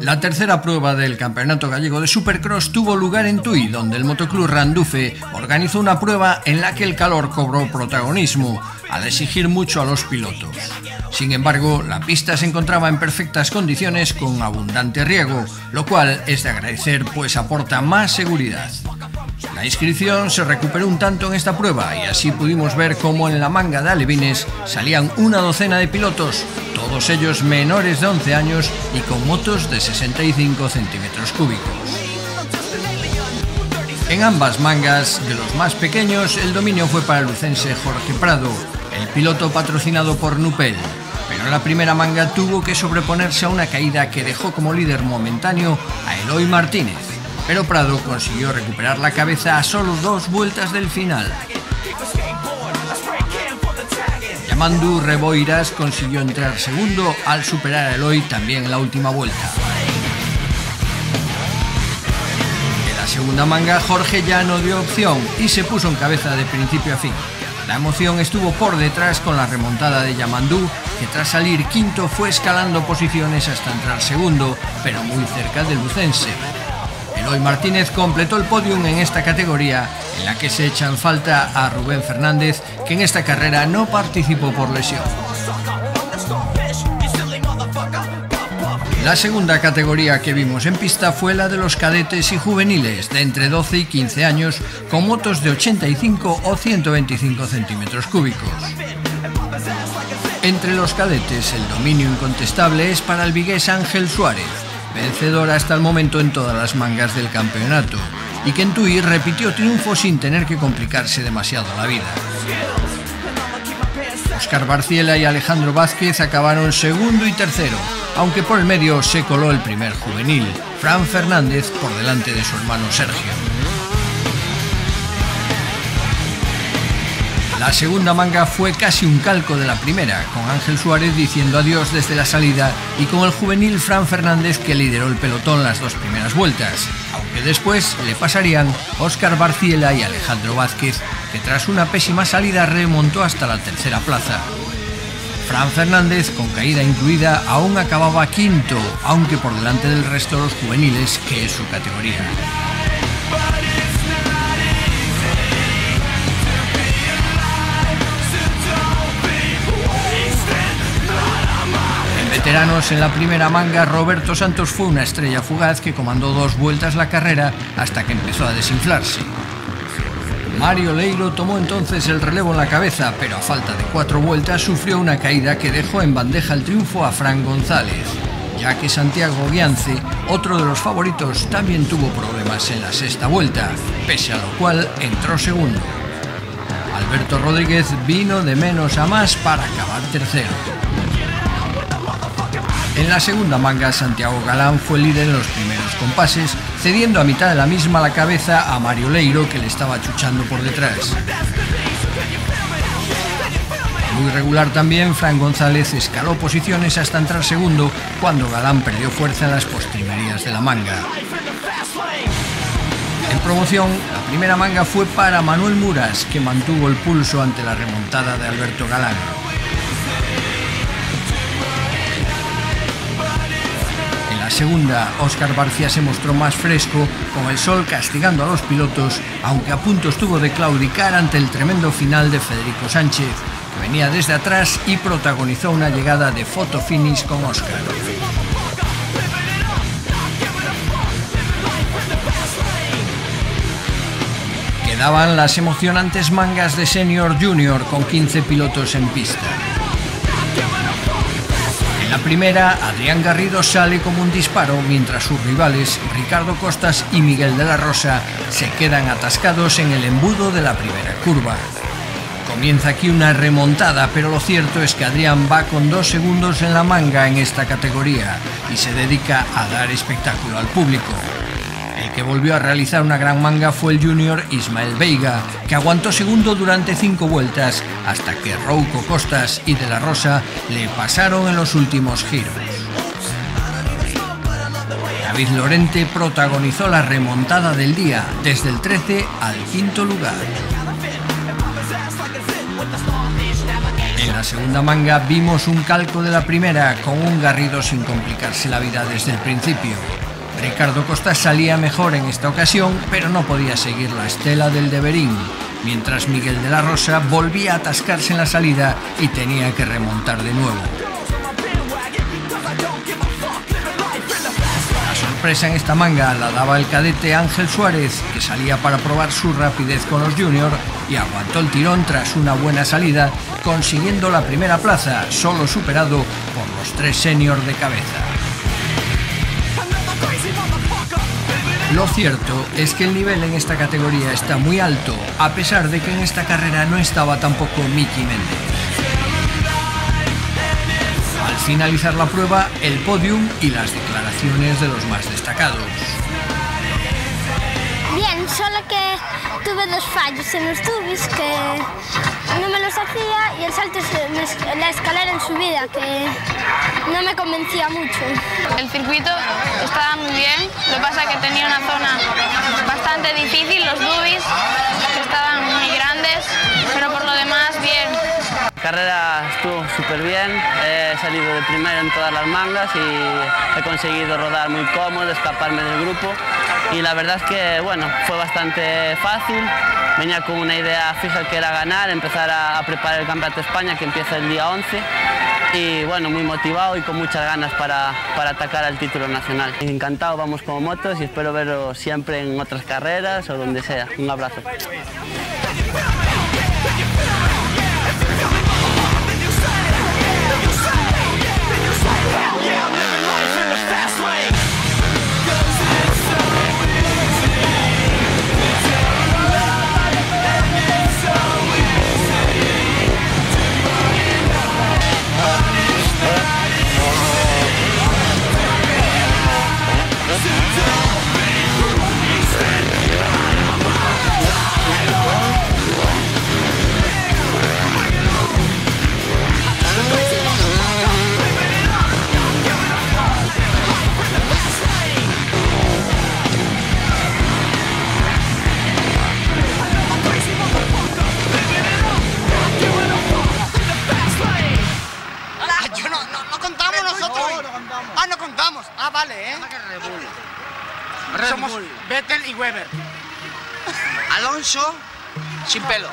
La tercera prueba del Campeonato Gallego de Supercross tuvo lugar en Tui, donde el Motoclub Randufe organizó una prueba en la que el calor cobró protagonismo, al exigir mucho a los pilotos. Sin embargo, la pista se encontraba en perfectas condiciones con abundante riego, lo cual es de agradecer, pues aporta más seguridad. La inscripción se recuperó un tanto en esta prueba y así pudimos ver cómo en la manga de alevines salían una docena de pilotos, todos ellos menores de 11 años y con motos de 65 centímetros cúbicos. En ambas mangas, de los más pequeños, el dominio fue para el lucense Jorge Prado, el piloto patrocinado por Nupel, pero en la primera manga tuvo que sobreponerse a una caída que dejó como líder momentáneo a Eloy Martínez, pero Prado consiguió recuperar la cabeza a solo 2 vueltas del final. Yamandu Reboiras consiguió entrar segundo al superar a Eloy también en la última vuelta. En la segunda manga, Jorge ya no dio opción y se puso en cabeza de principio a fin. La emoción estuvo por detrás con la remontada de Yamandu, que tras salir quinto fue escalando posiciones hasta entrar segundo, pero muy cerca del lucense. Eloy Martínez completó el podium en esta categoría, en la que se echa en falta a Rubén Fernández, que en esta carrera no participó por lesión. La segunda categoría que vimos en pista fue la de los cadetes y juveniles de entre 12 y 15 años con motos de 85 o 125 centímetros cúbicos. Entre los cadetes el dominio incontestable es para el vigués Ángel Suárez, vencedor hasta el momento en todas las mangas del campeonato, y que en Tui repitió triunfo sin tener que complicarse demasiado la vida. Óscar Barciela y Alejandro Vázquez acabaron segundo y tercero, aunque por el medio se coló el primer juvenil, Fran Fernández, por delante de su hermano Sergio. La segunda manga fue casi un calco de la primera, con Ángel Suárez diciendo adiós desde la salida y con el juvenil Fran Fernández que lideró el pelotón las 2 primeras vueltas, aunque después le pasarían Óscar Barciela y Alejandro Vázquez, que tras una pésima salida remontó hasta la tercera plaza. Fran Fernández, con caída incluida, aún acababa quinto, aunque por delante del resto de los juveniles, que es su categoría. Veteranos, en la primera manga, Roberto Santos fue una estrella fugaz que comandó 2 vueltas la carrera hasta que empezó a desinflarse. Mario Leiro tomó entonces el relevo en la cabeza, pero a falta de 4 vueltas sufrió una caída que dejó en bandeja el triunfo a Fran González, ya que Santiago Guiance, otro de los favoritos, también tuvo problemas en la sexta vuelta, pese a lo cual entró segundo. Alberto Rodríguez vino de menos a más para acabar tercero. En la segunda manga, Santiago Galán fue líder en los primeros compases, cediendo a mitad de la misma la cabeza a Mario Leiro, que le estaba chuchando por detrás. Muy regular también, Fran González escaló posiciones hasta entrar segundo, cuando Galán perdió fuerza en las postrimerías de la manga. En promoción, la primera manga fue para Manuel Muras, que mantuvo el pulso ante la remontada de Alberto Galán. La segunda, Óscar Barcia se mostró más fresco, con el sol castigando a los pilotos, aunque a punto estuvo de claudicar ante el tremendo final de Federico Sánchez, que venía desde atrás y protagonizó una llegada de photo finish con Óscar. Quedaban las emocionantes mangas de Senior Junior con 15 pilotos en pista. En la primera, Adrián Garrido sale como un disparo, mientras sus rivales, Ricardo Costas y Miguel de la Rosa, se quedan atascados en el embudo de la primera curva. Comienza aquí una remontada, pero lo cierto es que Adrián va con 2 segundos en la manga en esta categoría y se dedica a dar espectáculo al público. El que volvió a realizar una gran manga fue el junior Ismael Veiga, que aguantó segundo durante 5 vueltas hasta que Rouco Costas y de la Rosa le pasaron en los últimos giros. David Lorente protagonizó la remontada del día, desde el 13 al 5º lugar. En la segunda manga vimos un calco de la primera, con un Garrido sin complicarse la vida desde el principio. Ricardo Costa salía mejor en esta ocasión, pero no podía seguir la estela del Deverín, mientras Miguel de la Rosa volvía a atascarse en la salida y tenía que remontar de nuevo. La sorpresa en esta manga la daba el cadete Ángel Suárez, que salía para probar su rapidez con los juniors y aguantó el tirón tras una buena salida, consiguiendo la primera plaza, solo superado por los 3 seniors de cabeza. Lo cierto es que el nivel en esta categoría está muy alto, a pesar de que en esta carrera no estaba tampoco Miki Méndez. Al finalizar la prueba, el podium y las declaraciones de los más destacados. Bien, solo que tuve 2 fallos en los tubis, que no me los hacía, y el salto en la escalera en subida, que no me convencía mucho. El circuito estaba muy bien, lo que pasa es que tenía una zona bastante difícil, los tubis que estaban muy grandes, pero por lo demás bien. La carrera estuvo súper bien, he salido de primero en todas las mangas y he conseguido rodar muy cómodo, escaparme del grupo, y la verdad es que bueno, fue bastante fácil. Venía con una idea fija que era ganar, empezar a preparar el Campeonato de España, que empieza el día 11, y bueno, muy motivado y con muchas ganas para atacar al título nacional. Encantado, vamos como motos y espero veros siempre en otras carreras o donde sea. Un abrazo. No contamos. Ah, vale, ¿eh? Somos Vettel y Weber. Alonso, sin pelo.